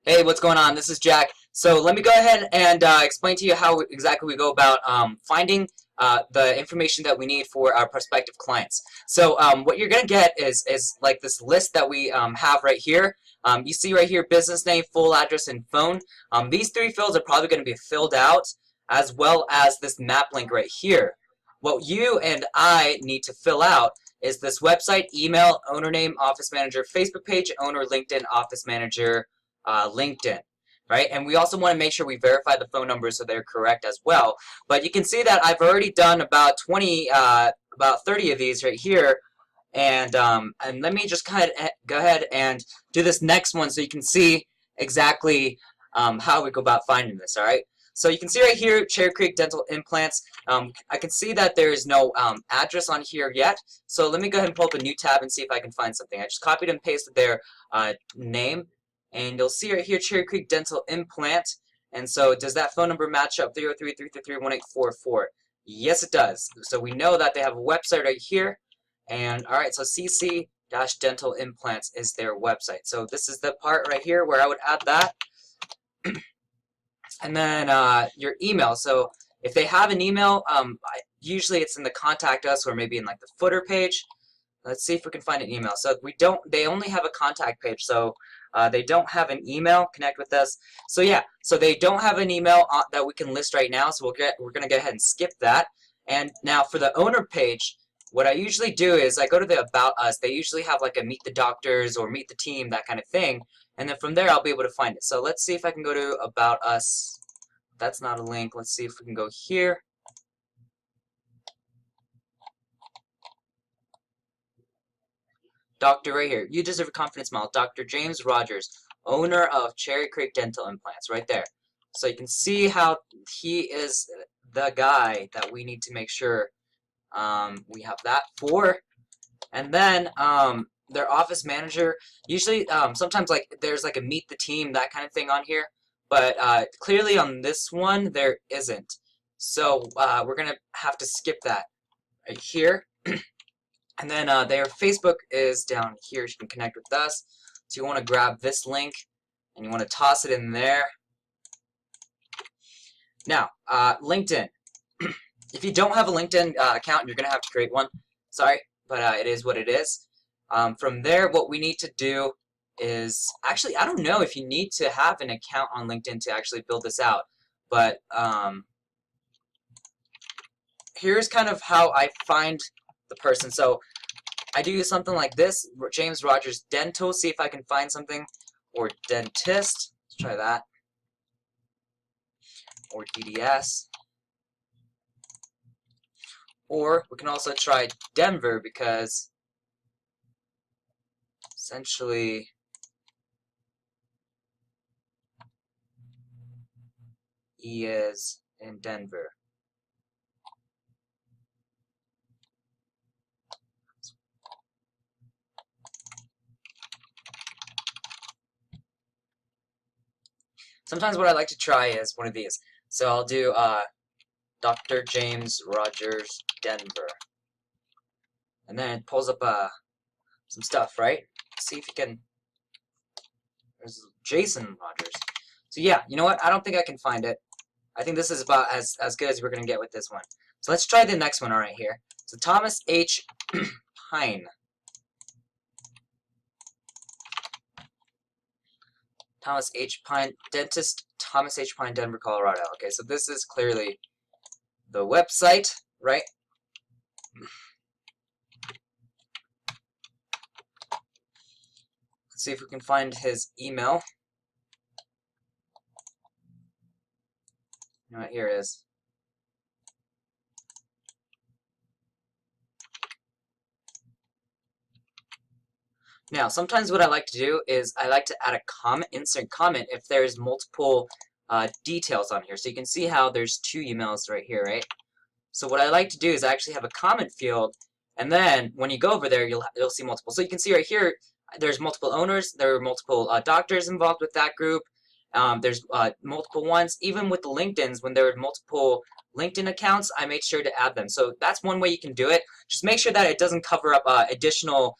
Hey, what's going on? This is Jack. So let me go ahead and explain to you how exactly we go about finding the information that we need for our prospective clients. So what you're going to get is like this list that we have right here. You see right here, business name, full address, and phone. These three fields are probably going to be filled out, as well as this map link right here. What you and I need to fill out is this website, email, owner name, office manager, Facebook page, owner, LinkedIn, office manager, LinkedIn, right? And we also want to make sure we verify the phone numbers so they're correct as well. But you can see that I've already done about 30 of these right here. And let me just kind of go ahead and do this next one so you can see exactly how we go about finding this, all right? So you can see right here, Cherry Creek Dental Implants. I can see that there is no address on here yet. So let me go ahead and pull up a new tab and see if I can find something. I just copied and pasted their name. And you'll see right here, Cherry Creek Dental Implant. And so does that phone number match up? 303-333-1844. Yes, it does. So we know that they have a website right here. And all right, so CC-Dental Implants is their website. So this is the part right here where I would add that. And then your email. So if they have an email, usually it's in the contact us or maybe in like the footer page. Let's see if we can find an email. So they only have a contact page. So they don't have an email. Connect with us. So yeah, so they don't have an email that we can list right now. So we're gonna go ahead and skip that. And now for the owner page, what I usually do is I go to the About Us. They usually have like a Meet the Doctors or Meet the Team, that kind of thing. And then from there, I'll be able to find it. So let's see if I can go to About Us. That's not a link. Let's see if we can go here. Doctor right here. You deserve a confidence smile. Dr. James Rogers, owner of Cherry Creek Dental Implants, right there. So you can see how he is the guy that we need to make sure we have that for. And then their office manager, usually sometimes like there's like a meet the team, that kind of thing on here. But clearly on this one, there isn't. So we're going to have to skip that right here. And then their Facebook is down here. You can connect with us. So you want to grab this link and you want to toss it in there. Now, LinkedIn. If you don't have a LinkedIn account, you're going to have to create one. Sorry, but it is what it is. From there, what we need to do is, actually, I don't know if you need to have an account on LinkedIn to actually build this out. But here's kind of how I find the person. So I do something like this, James Rogers Dental, see if I can find something, or dentist, let's try that, or DDS, or we can also try Denver because essentially he is in Denver. Sometimes what I like to try is one of these. So I'll do Dr. James Rogers, Denver. And then it pulls up some stuff, right? See if you can. There's Jason Rogers. So yeah, you know what? I don't think I can find it. I think this is about as good as we're going to get with this one. So let's try the next one right here. So Thomas H. Pine. Thomas H. Pine, dentist, Thomas H. Pine, Denver, Colorado. Okay, so this is clearly the website, right? Let's see if we can find his email. Right, here it is. Now, sometimes what I like to do is I like to add a comment, insert comment, if there's multiple details on here. So you can see how there's two emails right here, right? So what I like to do is I actually have a comment field, and then when you go over there, you'll see multiple. So you can see right here, there's multiple owners, there are multiple doctors involved with that group. There's multiple ones. Even with the LinkedIn's, when there are multiple LinkedIn accounts, I made sure to add them. So that's one way you can do it. Just make sure that it doesn't cover up additional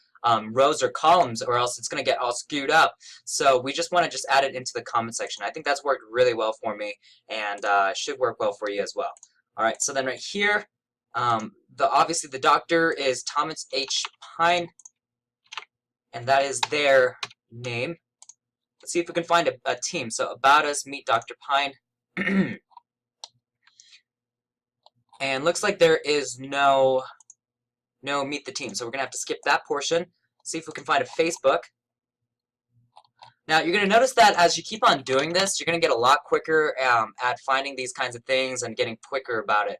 rows or columns, or else it's going to get all skewed up. So we just want to just add it into the comment section. I think that's worked really well for me, and should work well for you as well. All right, so then right here, obviously the doctor is Thomas H. Pine, and that is their name. Let's see if we can find a team. So about us, meet Dr. Pine. And looks like there is no meet the team. So we're going to have to skip that portion. See if we can find a Facebook. Now, you're going to notice that as you keep on doing this, you're going to get a lot quicker at finding these kinds of things and getting quicker about it.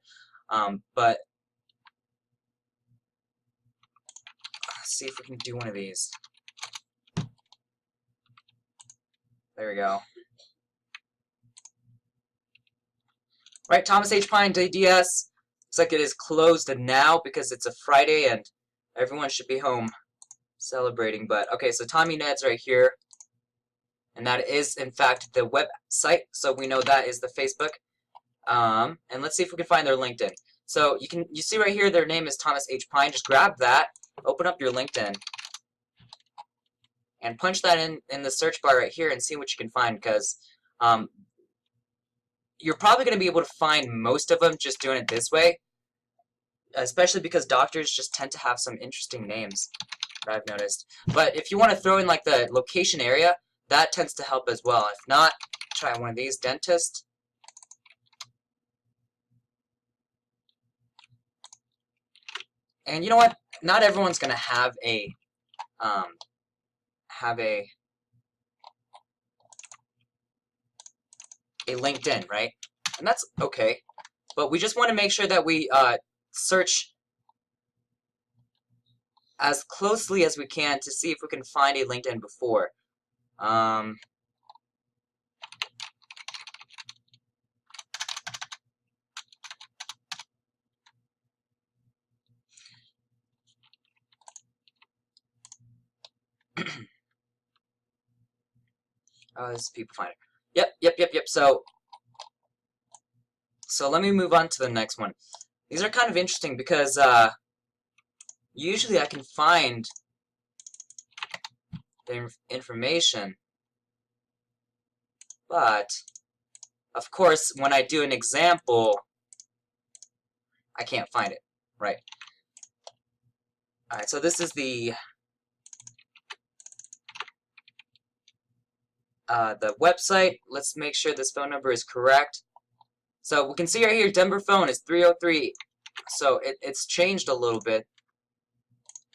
But let's see if we can do one of these. There we go. Right, Thomas H. Pine DDS. Looks like it is closed now because it's a Friday and everyone should be home celebrating. But okay, so Tommy Ned's right here. And that is, in fact, the website. So we know that is the Facebook. And let's see if we can find their LinkedIn. So you see right here, their name is Thomas H. Pine. Just grab that, open up your LinkedIn, and punch that in the search bar right here and see what you can find, because you're probably going to be able to find most of them just doing it this way, especially because doctors just tend to have some interesting names that I've noticed. But if you want to throw in like the location area, that tends to help as well. If not, try one of these, dentist. And you know what? Not everyone's going to have a LinkedIn, right? And that's okay. But we just want to make sure that we search as closely as we can to see if we can find a LinkedIn before. This is people finder. Yep. So let me move on to the next one. These are kind of interesting because usually I can find the information, but of course when I do an example, I can't find it, right? Alright, so this is the website. Let's make sure this phone number is correct. So we can see right here, Denver phone is 303. So it's changed a little bit.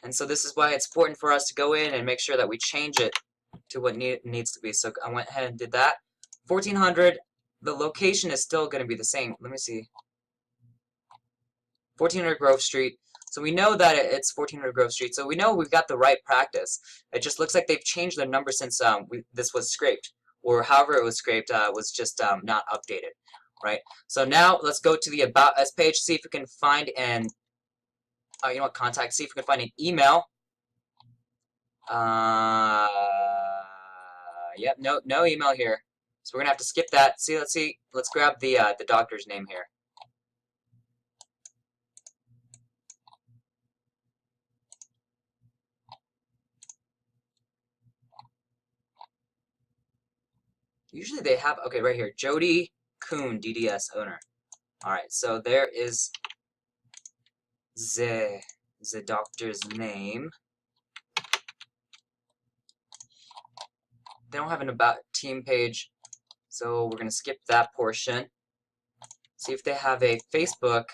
And so this is why it's important for us to go in and make sure that we change it to what needs to be. So I went ahead and did that. 1400, the location is still going to be the same. Let me see. 1400 Grove Street. So we know that it's 1400 Grove Street. So we know we've got the right practice. It just looks like they've changed their number since this was scraped. Or however it was scraped was just not updated. Right? So now let's go to the About Us page, see if we can find an you know what, contact, see if we can find an email. Yep, no email here. So we're gonna have to skip that. Let's grab the doctor's name here. Usually they have, okay, right here, Jody Kuhn, DDS owner. Alright, so there is the doctor's name. They don't have an About Team page, so we're going to skip that portion. See if they have a Facebook.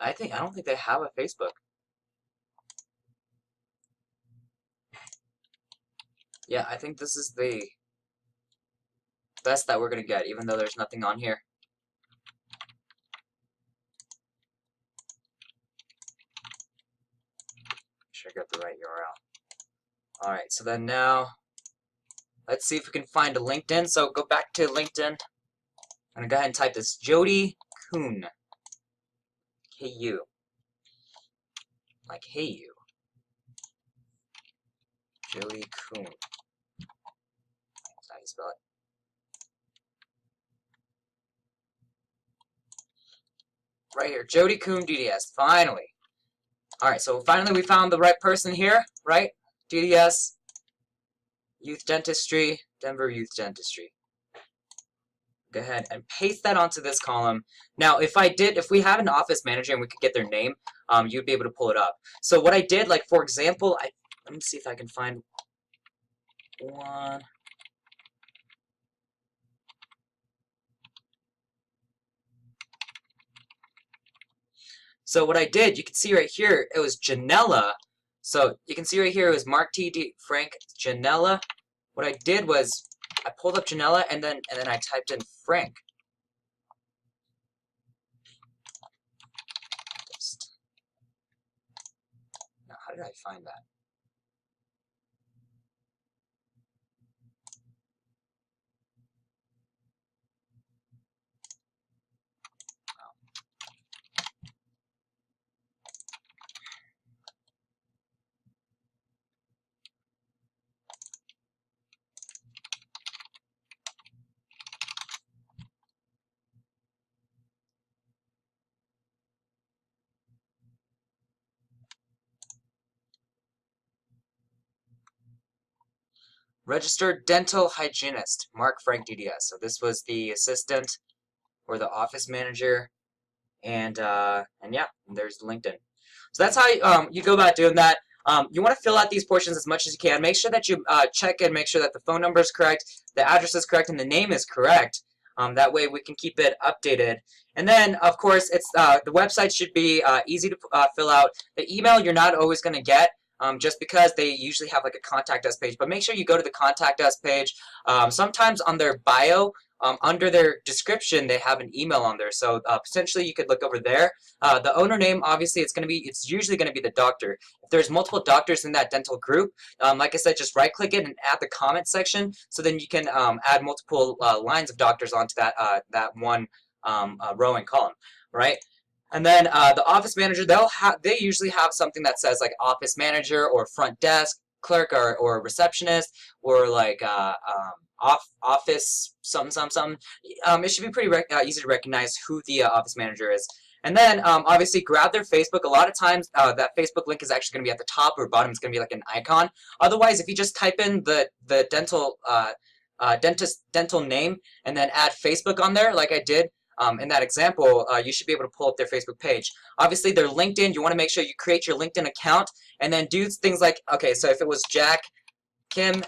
I don't think they have a Facebook. Yeah, I think this is the best that we're going to get, even though there's nothing on here. Make sure I got the right URL. Alright, so then now let's see if we can find a LinkedIn. So go back to LinkedIn. I'm gonna go ahead and type this Jody Kuhn. K-U. Like hey you. Jody Kuhn. That's how you spell it. Right here, Jody Kuhn DDS. Finally. Alright, so finally we found the right person here, right? DDS, Youth Dentistry, Denver Youth Dentistry. Go ahead and paste that onto this column. Now, if we have an office manager and we could get their name, you'd be able to pull it up. So what I did, like for example, let me see if I can find one. So what I did, you can see right here, it was Janella. So you can see right here, it was Mark T.D. Frank Janella. What I did was I pulled up Janella and then I typed in Frank. Now, how did I find that? Registered dental hygienist, Mark Frank DDS. So this was the assistant or the office manager, and yeah, there's LinkedIn. So that's how you go about doing that. You want to fill out these portions as much as you can. Make sure that you check and make sure that the phone number is correct, the address is correct, and the name is correct. That way we can keep it updated. And then, of course, it's the website should be easy to fill out. The email you're not always going to get. Just because they usually have like a contact us page, but make sure you go to the contact us page. Sometimes on their bio, under their description, they have an email on there, so potentially you could look over there. The owner name, obviously, it's usually going to be the doctor. If there's multiple doctors in that dental group, like I said, just right-click it and add the comment section, so then you can add multiple lines of doctors onto that one row and column, right? And then the office manager, they usually have something that says like office manager or front desk clerk or receptionist or like office something. It should be pretty easy to recognize who the office manager is. And then obviously grab their Facebook. A lot of times that Facebook link is actually going to be at the top or bottom. It's going to be like an icon. Otherwise, if you just type in the dental dental name and then add Facebook on there, like I did, in that example, you should be able to pull up their Facebook page. Obviously, their LinkedIn, you want to make sure you create your LinkedIn account and then do things like, okay, so if it was Jack Kim,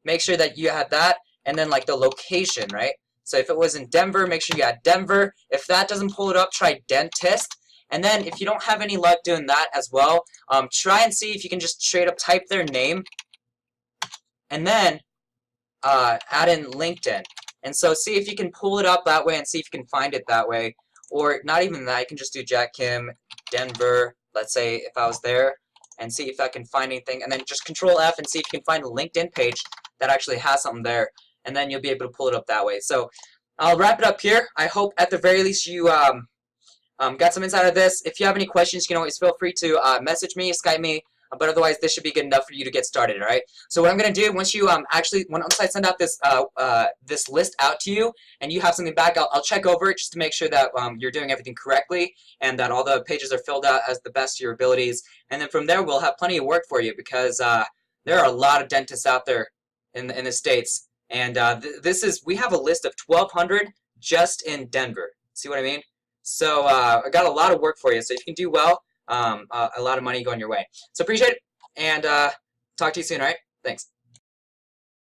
make sure that you had that, and then like the location, right? So if it was in Denver, make sure you add Denver. If that doesn't pull it up, try dentist. And then if you don't have any luck doing that as well, try and see if you can just straight up type their name and then add in LinkedIn. And so see if you can pull it up that way and see if you can find it that way. Or not even that, you can just do Jack Kim, Denver, let's say if I was there, and see if I can find anything. And then just Control F and see if you can find a LinkedIn page that actually has something there. And then you'll be able to pull it up that way. So I'll wrap it up here. I hope at the very least you got some insight out of this. If you have any questions, you can always feel free to message me, Skype me. But otherwise, this should be good enough for you to get started, all right? So what I'm going to do, once you once I send out this this list out to you, and you have something back, I'll check over it just to make sure that you're doing everything correctly and that all the pages are filled out as the best of your abilities. And then from there, we'll have plenty of work for you because there are a lot of dentists out there in the States. And we have a list of 1,200 just in Denver. See what I mean? So I got a lot of work for you. So if you can do well, a lot of money going your way. So appreciate it, and talk to you soon, all right? Thanks.